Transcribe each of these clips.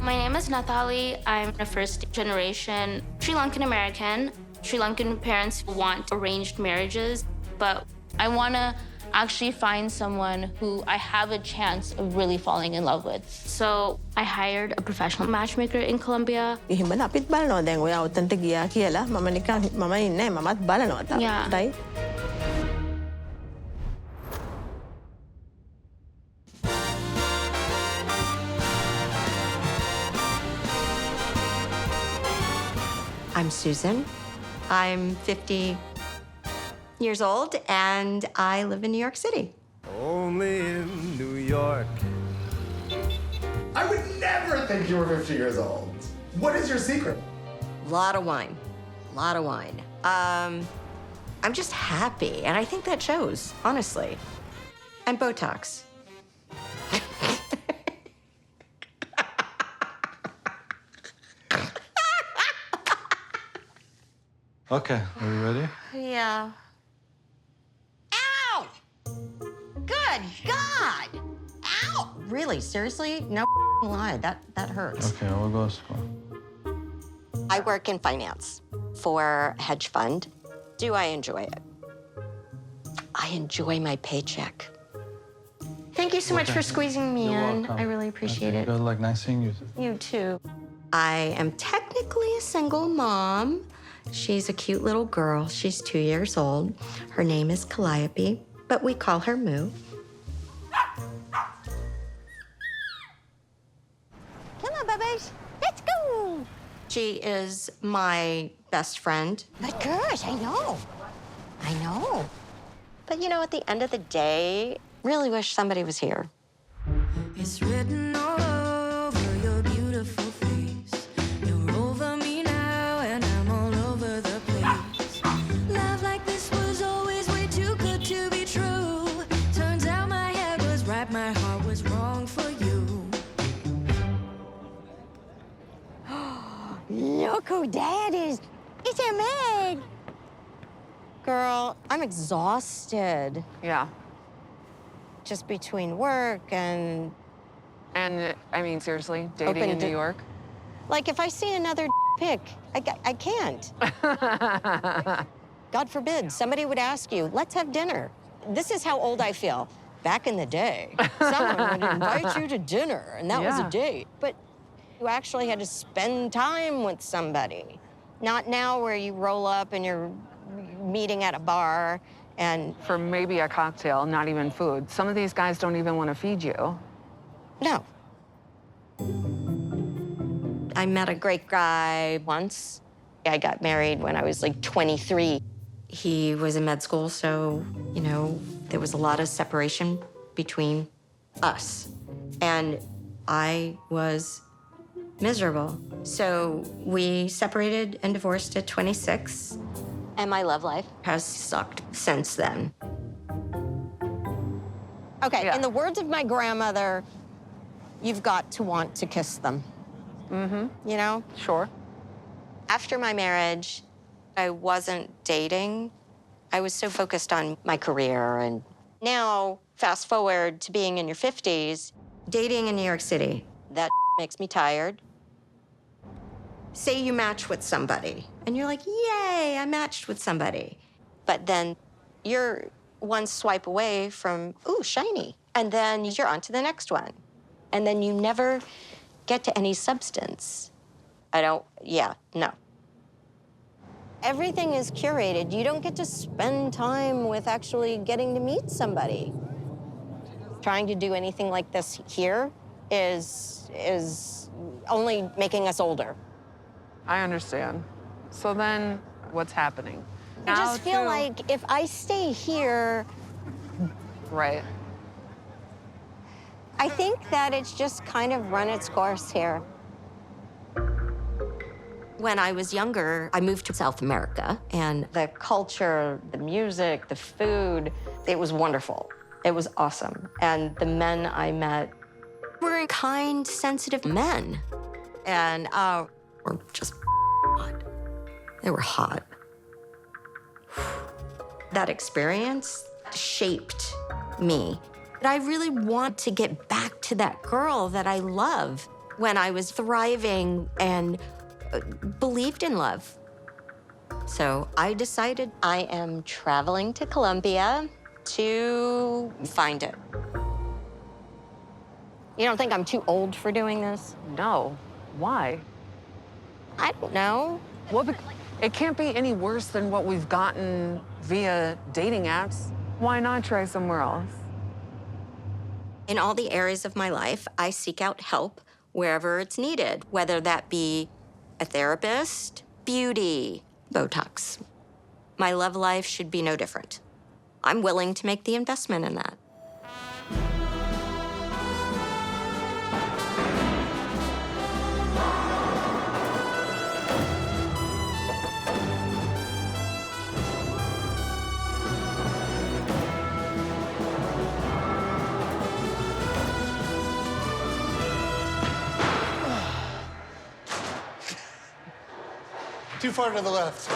My name is Nathaly. I'm a first-generation Sri Lankan American. Sri Lankan parents want arranged marriages, but I want to actually find someone who I have a chance of really falling in love with. So I hired a professional matchmaker in Colombia. එහෙම අපිත් බලනවා දැන් ඔයා උතන්ට ගියා කියලා මම නිකන් මම ඉන්නේ මමත් බලනවා තාම. Yeah. right? I'm Susan. I'm 50 years old, and I live in New York City. Only in New York. I would never think you were 50 years old. What is your secret? Lot of wine. Lot of wine. I'm just happy, and I think that shows, honestly. And Botox. Okay, are you ready? Yeah. Ow! Good God! Ow! Really, seriously? No lie, that hurts. Okay, we'll go slow. I work in finance for a hedge fund. Do I enjoy it? I enjoy my paycheck. Thank you so much for squeezing me You're in. welcome. I really appreciate it. Good luck, nice seeing you. You too. I am technically a single mom. She's a cute little girl. She's 2 years old. Her name is Calliope, but we call her Moo. Come on, babies. Let's go. She is my best friend. But gosh, I know. I know. But you know, at the end of the day, really wish somebody was here. It's written all over your beautiful face. You're over me now, and I'm all over the place. Love like this was always way too good to be true. Turns out my head was right, my heart was wrong for you. Look who Dad is. It's a Meg. Girl, I'm exhausted. Yeah. Just between work and... And, I mean, seriously, dating Open in to- New York? Like, if I see another pic, I can't. God forbid, somebody would ask you, let's have dinner. This is how old I feel. Back in the day, someone would invite you to dinner, and that was Yeah. a date. But you actually had to spend time with somebody. Not now where you roll up and you're meeting at a bar and... For maybe a cocktail, not even food. Some of these guys don't even want to feed you. No. I met a great guy once. I got married when I was like 23. He was in med school, so, you know, there was a lot of separation between us. And I was miserable. So we separated and divorced at 26. And my love life has sucked since then. Okay, Yeah. in the words of my grandmother, you've got to want to kiss them. Mm-hmm. You know? Sure. After my marriage, I wasn't dating. I was so focused on my career. And now, fast forward to being in your 50s, dating in New York City, that makes me tired. Say you match with somebody, and you're like, yay, I matched with somebody. But then you're one swipe away from, ooh, shiny. And then you're on to the next one. And then you never get to any substance. No. Everything is curated. You don't get to spend time with actually getting to meet somebody. Trying to do anything like this here is only making us older. I understand. So then, what's happening? I just feel like if I stay here, Right. I think that it's just kind of run its course here. When I was younger, I moved to South America, and the culture, the music, the food, it was wonderful. It was awesome. And the men I met were kind, sensitive men. And were just hot. They were hot. That experience shaped me. But I really want to get back to that girl that I love. when I was thriving and believed in love. So I decided I am traveling to Colombia to find it. You don't think I'm too old for doing this? No. Why? I don't know. Well, it can't be any worse than what we've gotten via dating apps. Why not try somewhere else? In all the areas of my life, I seek out help wherever it's needed, whether that be a therapist, beauty, Botox. My love life should be no different. I'm willing to make the investment in that. Too far to the left.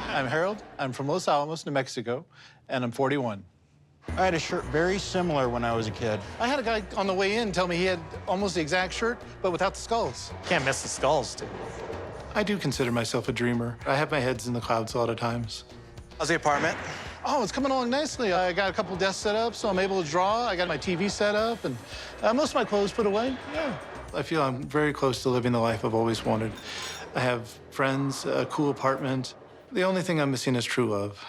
I'm Harold. I'm from Los Alamos, New Mexico, and I'm 41. I had a shirt very similar when I was a kid. I had a guy on the way in tell me he had almost the exact shirt, but without the skulls. Can't miss the skulls, dude. I do consider myself a dreamer. I have my heads in the clouds a lot of times. How's the apartment? Oh, it's coming along nicely. I got a couple desks set up, so I'm able to draw. I got my TV set up, and most of my clothes put away. Yeah. I feel I'm very close to living the life I've always wanted. I have friends, a cool apartment. The only thing I'm missing is true love.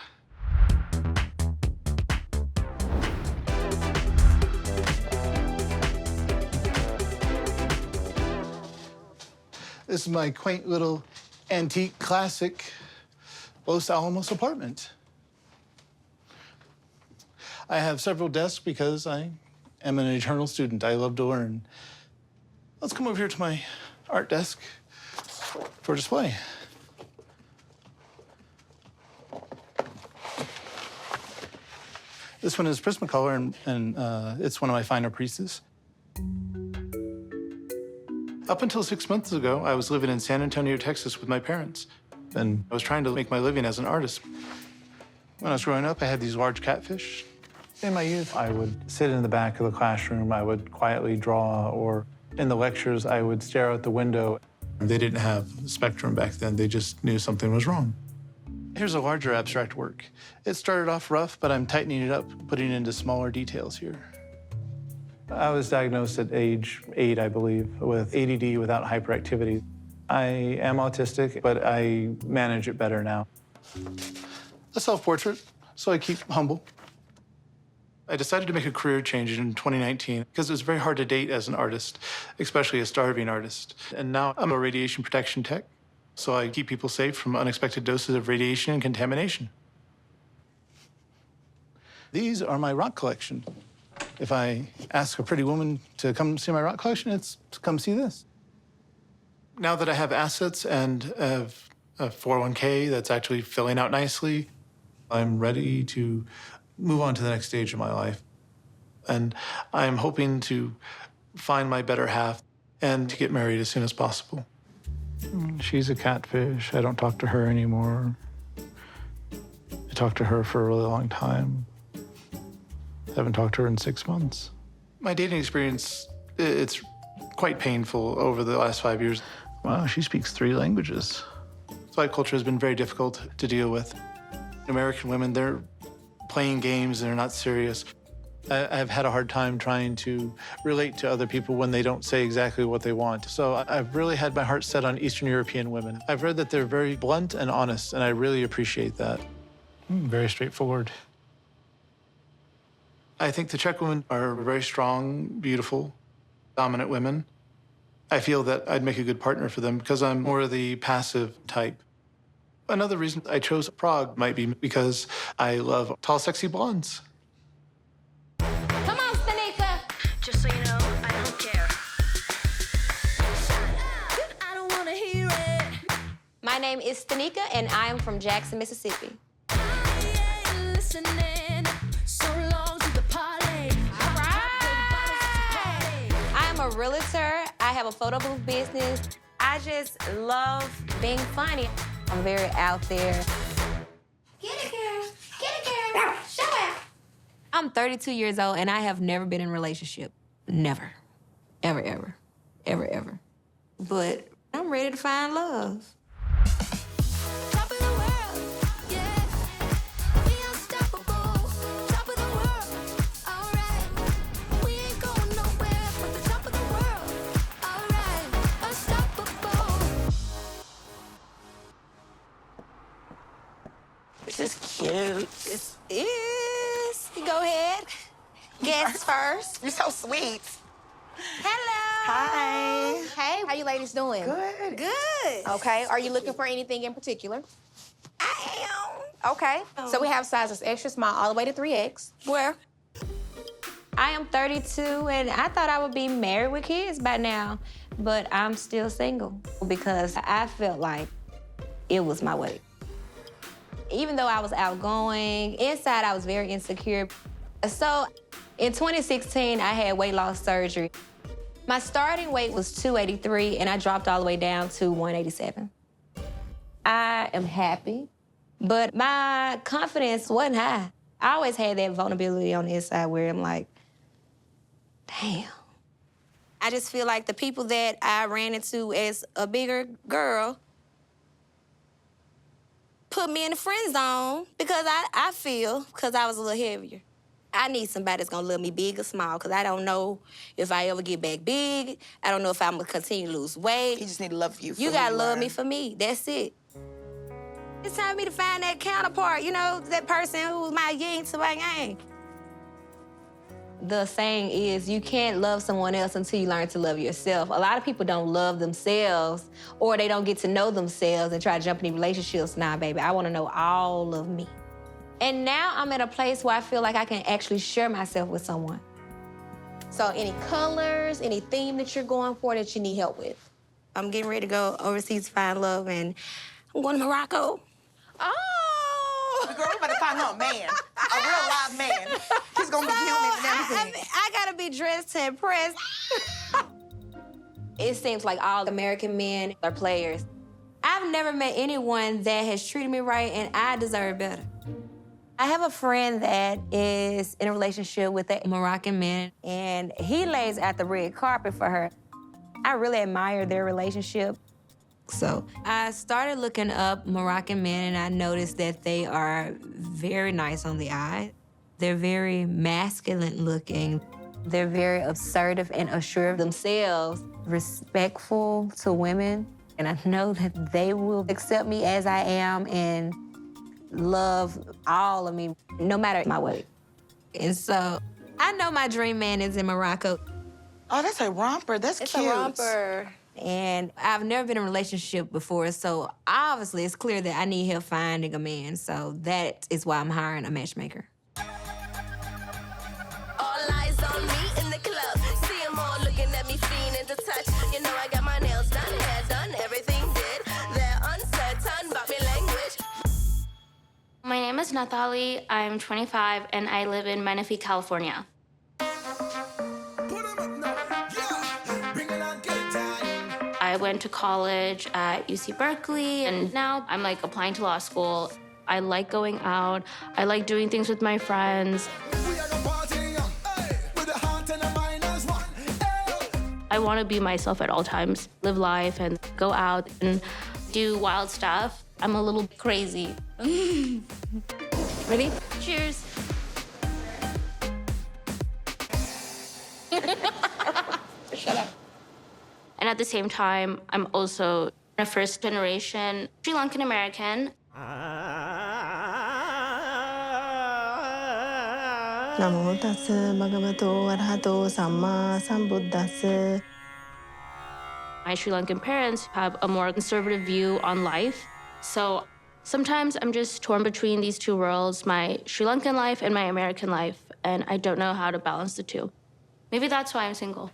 This is my quaint little antique classic Los Alamos apartment. I have several desks because I am an eternal student. I love to learn. Let's come over here to my art desk for display. This one is Prismacolor, and it's one of my finer pieces. Up until 6 months ago, I was living in San Antonio, Texas with my parents, and I was trying to make my living as an artist. When I was growing up, I had these large catfish. In my youth, I would sit in the back of the classroom, I would quietly draw, or in the lectures, I would stare out the window. They didn't have spectrum back then. They just knew something was wrong. Here's a larger abstract work. It started off rough, but I'm tightening it up, putting it into smaller details here. I was diagnosed at age 8, I believe, with ADD without hyperactivity. I am autistic, but I manage it better now. A self-portrait, so I keep humble. I decided to make a career change in 2019 because it was very hard to date as an artist, especially a starving artist. And now I'm a radiation protection tech, so I keep people safe from unexpected doses of radiation and contamination. These are my rock collection. If I ask a pretty woman to come see my rock collection, it's to come see this. Now that I have assets and have a 401k that's actually filling out nicely, I'm ready to move on to the next stage of my life. And I'm hoping to find my better half and to get married as soon as possible. She's a catfish. I don't talk to her anymore. I talked to her for a really long time. I haven't talked to her in 6 months. My dating experience, it's quite painful over the last 5 years. Wow, she speaks 3 languages. Swipe culture has been very difficult to deal with. American women, they're playing games and they're not serious. I've had a hard time trying to relate to other people when they don't say exactly what they want. So I've really had my heart set on Eastern European women. I've read that they're very blunt and honest, and I really appreciate that. Very straightforward. I think the Czech women are very strong, beautiful, dominant women. I feel that I'd make a good partner for them because I'm more of the passive type. Another reason I chose Prague might be because I love tall, sexy blondes. Come on, Stanika. Just so you know, I don't care. I don't want to hear it. My name is Stanika, and I am from Jackson, Mississippi. I ain't listening. So long to the party. All right. I am a realtor. I have a photo booth business. I just love being funny. I'm very out there. Get it, girl. Get it, girl. Show out. I'm 32 years old, and I have never been in a relationship. Never. ever, ever, ever, ever. But I'm ready to find love. Top of the world, yeah. We unstoppable. Top of the world, all right. We ain't going nowhere but the top of the world, all right. Unstoppable. This is cute. This is. Go ahead. Guess first. You're so sweet. Hello. Hi. Hey, how you ladies doing? Good. Good. Okay, are you looking for anything in particular? I am. Okay, so we have sizes extra small all the way to 3X. Where? I am 32, and I thought I would be married with kids by now, but I'm still single because I felt like it was my way. Even though I was outgoing, inside I was very insecure. So in 2016, I had weight loss surgery. My starting weight was 283, and I dropped all the way down to 187. I am happy, but my confidence wasn't high. I always had that vulnerability on the inside where I'm like, damn. I just feel like the people that I ran into as a bigger girl put me in the friend zone because I feel, because I was a little heavier. I need somebody that's gonna love me big or small, because I don't know if I ever get back big. I don't know if I'm gonna continue to lose weight. He just need to love you for You who gotta you love are. me for me. That's it. It's time for me to find that counterpart, you know, that person who's my yin to my yang. The saying is, you can't love someone else until you learn to love yourself. A lot of people don't love themselves, or they don't get to know themselves and try to jump in relationships. Nah, baby, I wanna know all of me. And now I'm at a place where I feel like I can actually share myself with someone. So any colors, any theme that you're going for that you need help with? I'm getting ready to go overseas to find love, and I'm going to Morocco. Oh! Girl, we better find her a man. A real live man. He's gonna be human and everything. I gotta be dressed to impress. It seems like all American men are players. I've never met anyone that has treated me right, and I deserve better. I have a friend that is in a relationship with a Moroccan man, and he lays out the red carpet for her. I really admire their relationship. So I started looking up Moroccan men, and I noticed that they are very nice on the eye. They're very masculine looking. They're very assertive and assured of themselves, respectful to women. And I know that they will accept me as I am and love all of me, no matter my weight. And so I know my dream man is in Morocco. Oh, that's a romper. That's It's cute. a romper. And I've never been in a relationship before, so obviously it's clear that I need help finding a man. So that is why I'm hiring a matchmaker. All eyes on me in the club. See 'em all looking at me, fiending to touch. You know I got my nails done, hair done, everything did. They're uncertain about me language. My name is Nathaly. I'm 25, and I live in Menifee, California. I went to college at UC Berkeley, and now I'm like applying to law school. I like going out. I like doing things with my friends. I want to be myself at all times, live life and go out and do wild stuff. I'm a little crazy. Ready? Cheers. Shut up. And at the same time, I'm also a first-generation Sri Lankan American. Namo tassa bhagavato arahato samma sambuddhassa. My Sri Lankan parents have a more conservative view on life. So sometimes I'm just torn between these two worlds, my Sri Lankan life and my American life, and I don't know how to balance the two. Maybe that's why I'm single.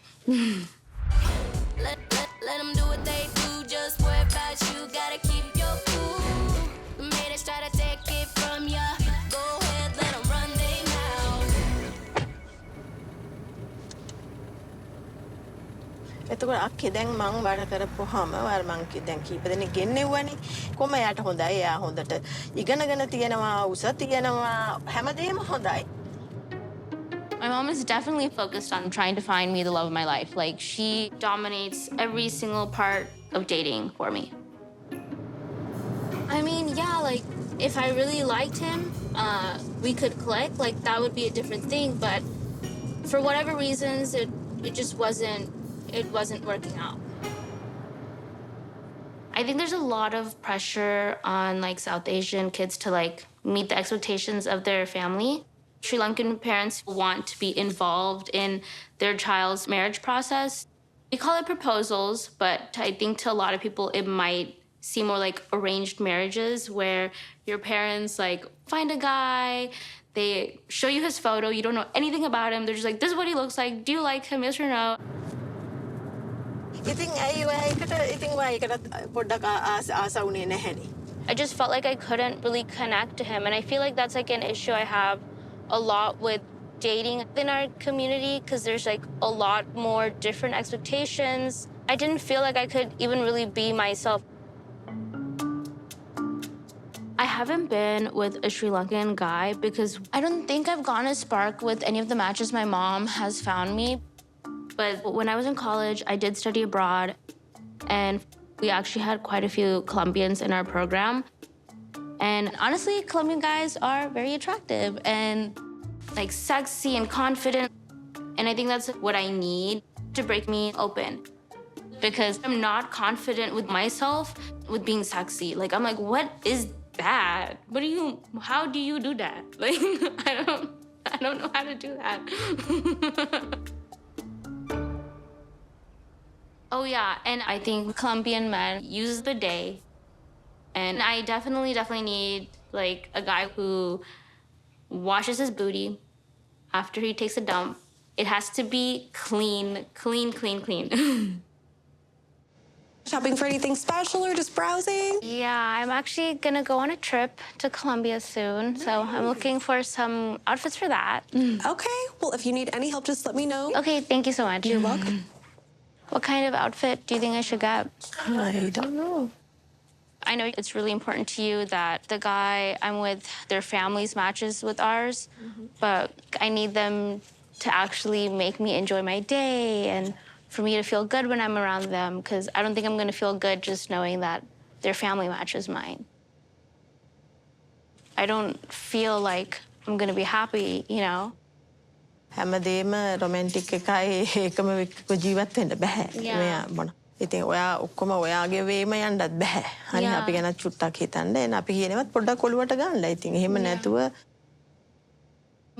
Let them do what they do, just worry about you, gotta keep your cool. The haters try to take it from ya, go ahead, let them run their mouth. එතකොට අක්කේ දැන් මං වැඩ කරපුවාම අර මං දැන් කීප දෙනෙක් ගෙන්නෙව්වනේ කොහම යාට හොඳයි එයා හොඳට ඉගෙනගෙන තියෙනවා උස තියෙනවා හැමදේම හොඳයි. My mom is definitely focused on trying to find me the love of my life. Like, she dominates every single part of dating for me. I mean, yeah, like, if I really liked him, we could click. Like, that would be a different thing. But for whatever reasons, it just wasn't working out. I think there's a lot of pressure on, like, South Asian kids to, like, meet the expectations of their family. Sri Lankan parents want to be involved in their child's marriage process. We call it proposals, but I think to a lot of people it might seem more like arranged marriages where your parents, like, find a guy, they show you his photo, you don't know anything about him, they're just like, this is what he looks like, do you like him, yes or no? I just felt like I couldn't really connect to him, and I feel like that's like an issue I have a lot with dating in our community because there's like a lot more different expectations. I didn't feel like I could even really be myself. I haven't been with a Sri Lankan guy because I don't think I've gotten a spark with any of the matches my mom has found me. But when I was in college, I did study abroad, and we actually had quite a few Colombians in our program. And honestly, Colombian guys are very attractive and like sexy and confident. And I think that's what I need to break me open because I'm not confident with myself with being sexy. Like, I'm like, what is that? How do you do that? Like, I don't know how to do that. Oh yeah, and I think Colombian men use the day. And I definitely need like a guy who washes his booty after he takes a dump. It has to be clean. Shopping for anything special or just browsing? Yeah, I'm actually gonna go on a trip to Colombia soon. Nice. So I'm looking for some outfits for that. Okay, well, if you need any help, just let me know. Okay, thank you so much. You're welcome. What kind of outfit do you think I should get? I don't know. I know it's really important to you that the guy I'm with, their families matches with ours, but I need them to actually make me enjoy my day and for me to feel good when I'm around them, because I don't think I'm gonna feel good just knowing that their family matches mine. I don't feel like I'm gonna be happy, you know? හැමදේම romantic එකයි ඒකම එක්ක ජීවත් වෙන්න බෑ. මෙයා මොන. ඉතින් ඔයා ඔක්කොම ඔයාගේ වේම යන්නත් බෑ. අනේ අපි ගැන චුට්ටක් හිතන්න. එන අපි කියනවත් පොඩ්ඩක් ඔලුවට ගන්නලා. ඉතින් එහෙම නැතුව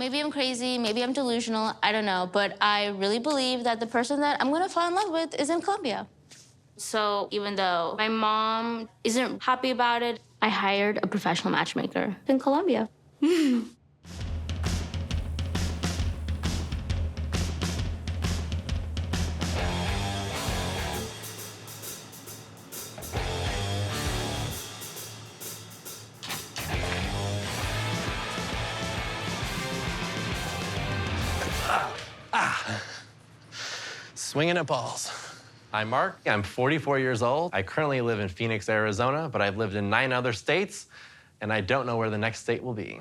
Maybe I'm crazy, maybe I'm delusional, I don't know, but I really believe that the person that I'm gonna fall in love with is in Colombia. So even though my mom isn't happy about it, I hired a professional matchmaker in Colombia. Swinging at balls. I'm Mark, I'm 44 years old. I currently live in Phoenix, Arizona, but I've lived in 9 other states, and I don't know where the next state will be.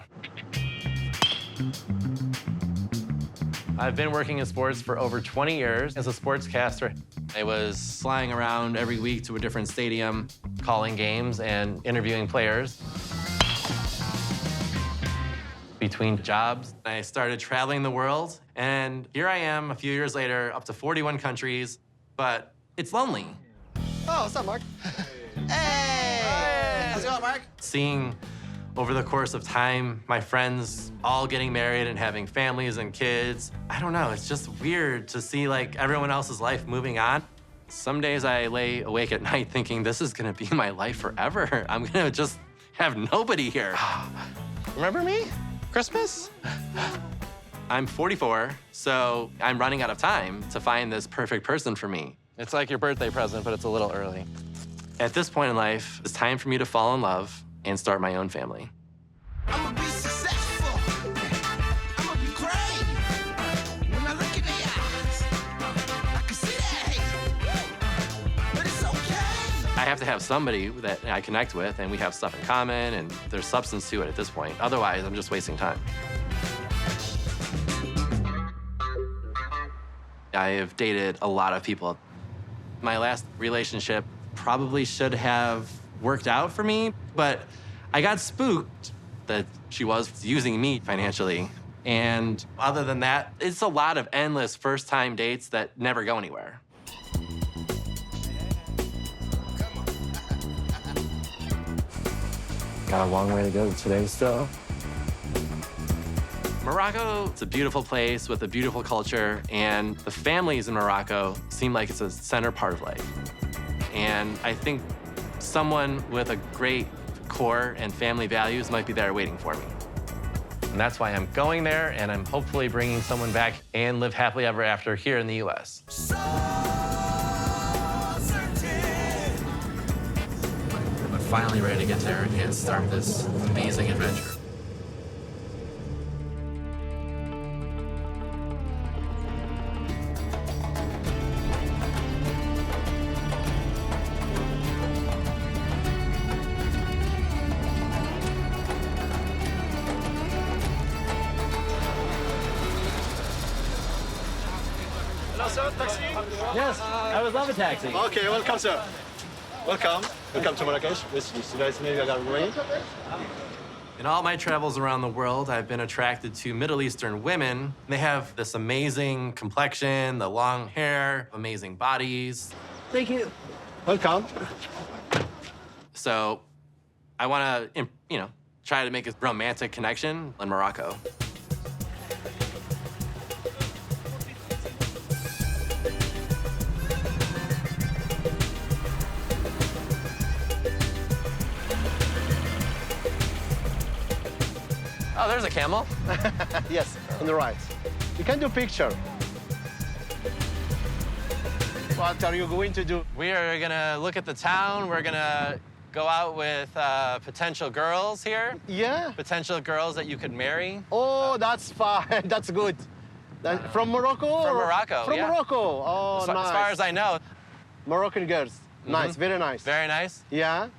I've been working in sports for over 20 years as a sportscaster. I was flying around every week to a different stadium, calling games and interviewing players. Between jobs, I started traveling the world, and here I am a few years later, up to 41 countries, but it's lonely. Oh, what's up, Mark? Hey! How's it going, Mark? Seeing over the course of time, my friends all getting married and having families and kids, I don't know, it's just weird to see like everyone else's life moving on. Some days I lay awake at night thinking this is gonna be my life forever. I'm gonna just have nobody here. Remember me? Christmas? I'm 44, so I'm running out of time to find this perfect person for me. It's like your birthday present, but it's a little early. At this point in life, it's time for me to fall in love and start my own family. I'ma be successful. I'ma be great. When I look in their eyes, I can see that hate. But it's okay. I have to have somebody that I connect with and we have stuff in common and there's substance to it at this point. Otherwise, I'm just wasting time. I have dated a lot of people. My last relationship probably should have worked out for me, but I got spooked that she was using me financially. And other than that, it's a lot of endless first-time dates that never go anywhere. Got a long way to go today still. Morocco, it's a beautiful place with a beautiful culture, and the families in Morocco seem like it's a center part of life. And I think someone with a great core and family values might be there waiting for me. And that's why I'm going there, and I'm hopefully bringing someone back and live happily ever after here in the US. I'm finally ready to get there and start this amazing adventure. Hello, sir. Taxi? Yes, I would love a taxi. Okay, welcome, sir. Welcome. Welcome to Marrakesh. Maybe I got rain. In all my travels around the world, I've been attracted to Middle Eastern women. They have this amazing complexion, the long hair, amazing bodies. Thank you. Welcome. So I want to, try to make a romantic connection in Morocco. Oh, there's a camel. Yes, on the right. You can do picture. What are you going to do? We are gonna look at the town. We're gonna go out with potential girls here. Yeah. Potential girls that you could marry. Oh, that's fine. That's good. From Morocco? From Morocco, From yeah. Morocco. Oh, nice. As far as I know. Moroccan girls. Nice, very nice. Very nice? Yeah.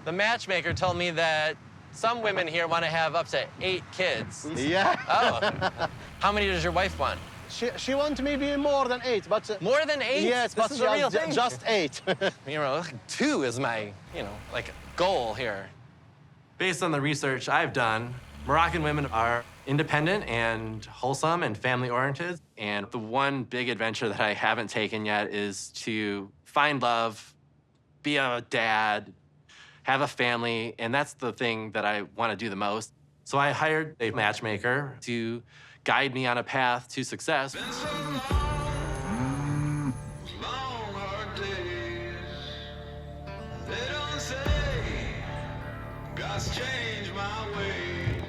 The matchmaker told me that some women here want to have up to 8 kids. Yeah. Oh. How many does your wife want? She wants maybe more than 8, but... More than 8? Yes, this but is a real thing. Just 8. 2 is my, like goal here. Based on the research I've done, Moroccan women are independent and wholesome and family-oriented. And the one big adventure that I haven't taken yet is to find love, be a dad, have a family, and that's the thing that I want to do the most. So I hired a matchmaker to guide me on a path to success. God's changed my ways,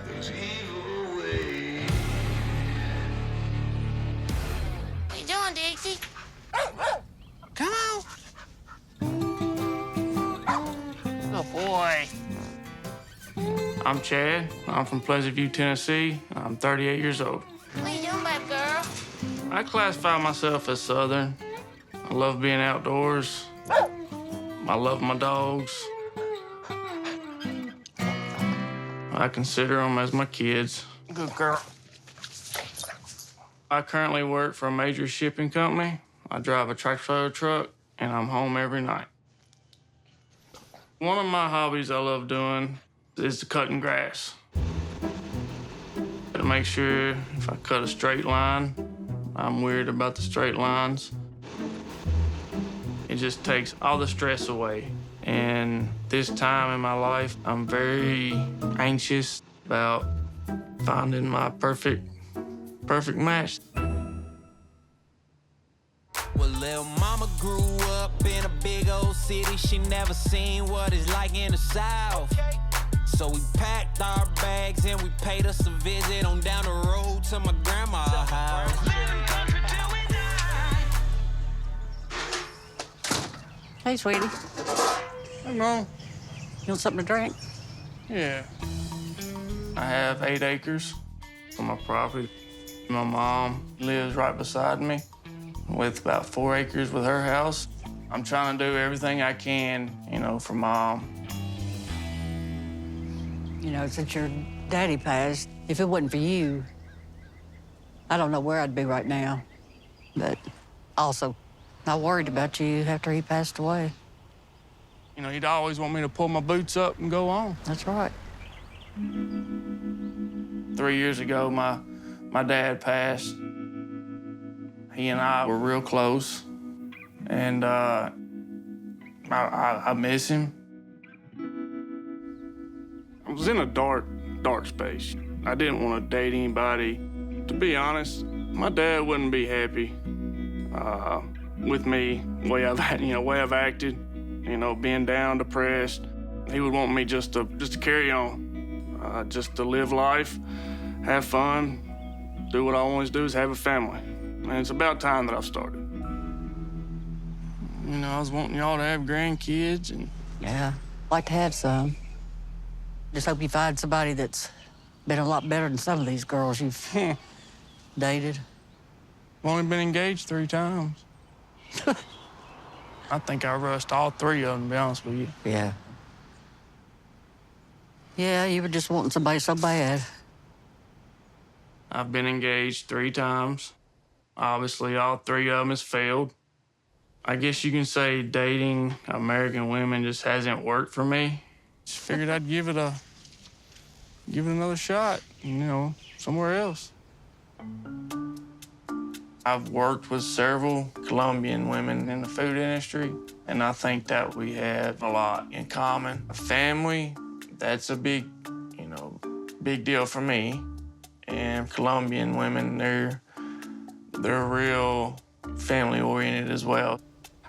those evil ways. What you doing, Dixie? Come on. Oh, boy. I'm Chad. I'm from Pleasant View, Tennessee. I'm 38 years old. What you doing, baby girl? I classify myself as Southern. I love being outdoors. I love my dogs. I consider them as my kids. Good girl. I currently work for a major shipping company. I drive a tractor truck, and I'm home every night. One of my hobbies I love doing is cutting grass. To make sure if I cut a straight line, I'm weird about the straight lines. It just takes all the stress away. And this time in my life, I'm very anxious about finding my perfect match. Well, little mama grew up in a big old city. She never seen what it's like in the South. So we packed our bags and we paid us a visit on down the road to my grandma's house. Hey, sweetie. Hey, Mom. You want something to drink? Yeah. I have 8 acres on my property. My mom lives right beside me with about 4 acres with her house. I'm trying to do everything I can, for Mom. Since your daddy passed, if it wasn't for you, I don't know where I'd be right now. but also not worried about you after he passed away. You know, he'd always want me to pull my boots up and go on. That's right. 3 years ago, my dad passed. He and I were real close, and I miss him. I was in a dark space. I didn't want to date anybody. To be honest, my dad wouldn't be happy with me, way I've acted, you know, being down, depressed. He would want me just to carry on, just to live life, have fun, do what I always do is have a family. And it's about time that I've started. You know, I was wanting y'all to have grandkids and... Yeah, like to have some. Just hope you find somebody that's been a lot better than some of these girls you've dated. I've only been engaged 3 times. I think I rushed all 3 of them, to be honest with you. Yeah. Yeah, you were just wanting somebody so bad. I've been engaged 3 times. Obviously, all 3 of them has failed. I guess you can say dating American women just hasn't worked for me. Just figured I'd give it another shot, you know, somewhere else. I've worked with several Colombian women in the food industry, and I think that we have a lot in common. A family, that's a big deal for me. And Colombian women, they're real family-oriented as well.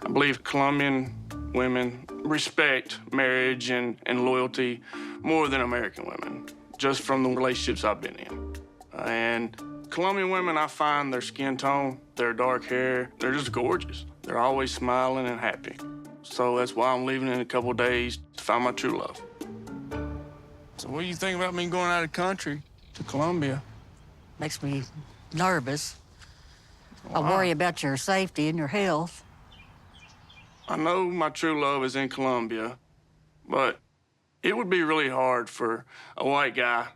I believe Colombian women respect marriage and loyalty more than American women, just from the relationships I've been in. And Colombian women, I find their skin tone, their dark hair, they're just gorgeous. They're always smiling and happy. So that's why I'm leaving in a couple of days to find my true love. So what do you think about me going out of country to Colombia? Makes me nervous. I worry about your safety and your health. I know my true love is in Colombia, but it would be really hard for a white guy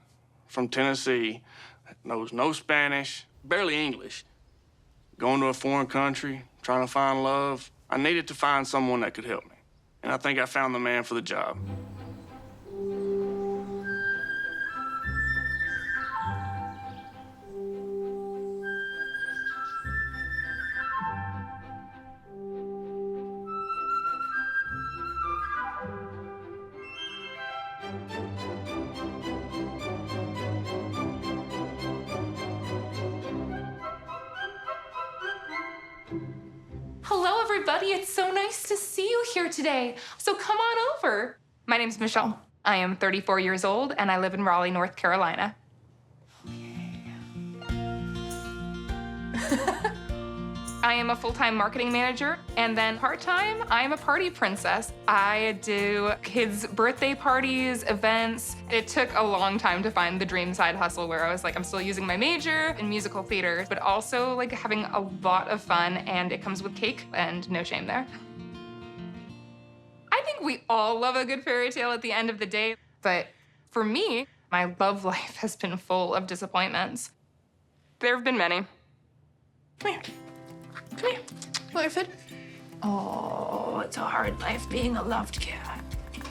from Tennessee that knows no Spanish, barely English, going to a foreign country, trying to find love. I needed to find someone that could help me, and I think I found the man for the job. Hello, everybody. It's so nice to see you here today. So come on over. My name's Michelle. I am 34 years old, and I live in Raleigh, North Carolina. I am a full-time marketing manager, and then part-time, I am a party princess. I do kids' birthday parties, events. It took a long time to find the dream side hustle where I was like, I'm still using my major in musical theater, but also like having a lot of fun, and it comes with cake and no shame there. I think we all love a good fairy tale at the end of the day, but for me, my love life has been full of disappointments. There have been many. Come here. Come here, Orphan. Oh, it's a hard life being a loved cat.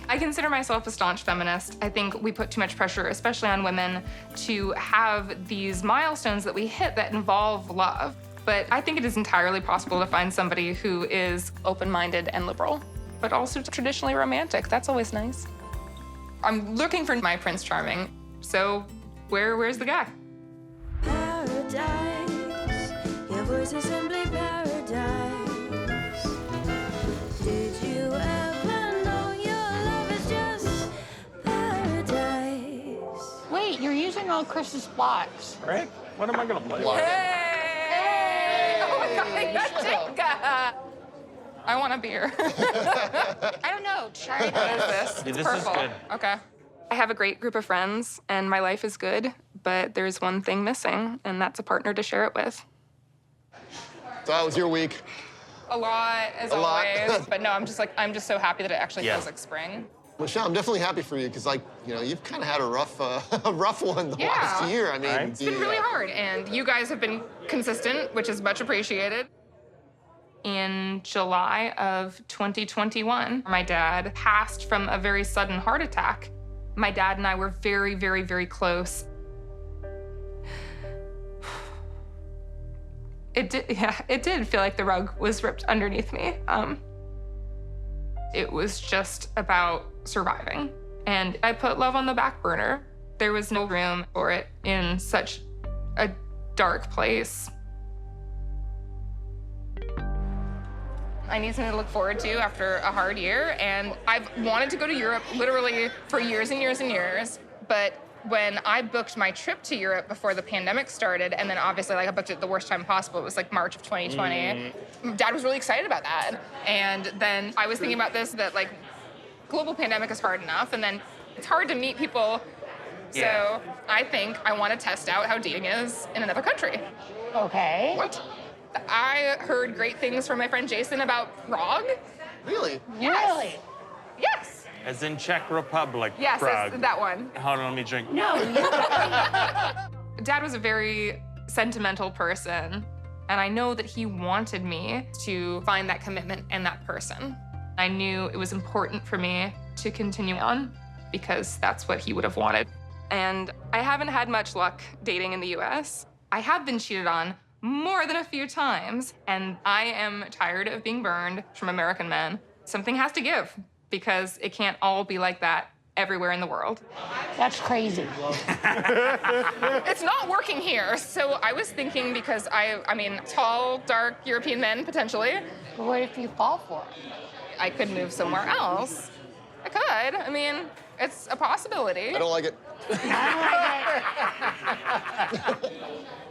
I consider myself a staunch feminist. I think we put too much pressure, especially on women, to have these milestones that we hit that involve love. But I think it is entirely possible to find somebody who is open-minded and liberal, but also traditionally romantic. That's always nice. I'm looking for my Prince Charming. So where's the guy? Paradise, your voice is simply paradise. Did you ever know your love is just paradise? Wait, you're using all Chris's blocks. Right? What am I gonna play? Hey! Oh my God, Stanika! I want a beer. I don't know. Try it. What is this? Yeah, It's this is purple. good. Okay. I have a great group of friends, and my life is good, but there's one thing missing, and that's a partner to share it with. So how was your week? A lot, as A lot. always. But no, I'm just so happy that it actually Yeah. feels like spring. Michelle, I'm definitely happy for you because, like, you know, you've kind of had a rough, a rough one the Yeah. last year. I mean, It's been really hard, and you guys have been consistent, which is much appreciated. In July of 2021, my dad passed from a very sudden heart attack. My dad and I were very, very, very close. It did feel like the rug was ripped underneath me. It was just about surviving. And I put love on the back burner. There was no room for it in such a dark place. I need something to look forward to after a hard year, and I've wanted to go to Europe literally for years and years and years, but when I booked my trip to Europe before the pandemic started, and then obviously like I booked it the worst time possible, it was like March of 2020, Dad was really excited about that. And then I was thinking about this, that like global pandemic is hard enough, and then it's hard to meet people. So I think I want to test out how dating is in another country. Okay. What? I heard great things from my friend Jason about Prague. Really? Yes. Really? Yes. As in Czech Republic, Yes, Prague. that's that one. Hold on, let me drink. No. Dad was a very sentimental person, and I know that he wanted me to find that commitment and that person. I knew it was important for me to continue on because that's what he would have wanted. And I haven't had much luck dating in the US. I have been cheated on more than a few times, and I am tired of being burned from American men. Something has to give, because it can't all be like that everywhere in the world. That's crazy. It's not working here. So I was thinking, because I mean, tall, dark European men, potentially. But what if you fall for it? I could move somewhere else. I could. I mean, it's a possibility. I don't like it.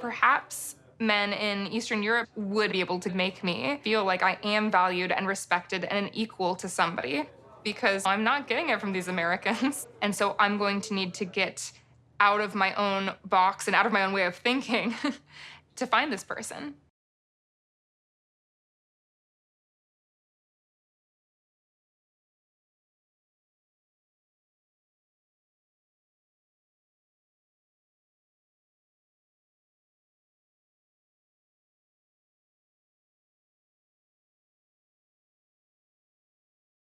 Perhaps men in Eastern Europe would be able to make me feel like I am valued and respected and an equal to somebody, because I'm not getting it from these Americans. And so I'm going to need to get out of my own box and out of my own way of thinking to find this person.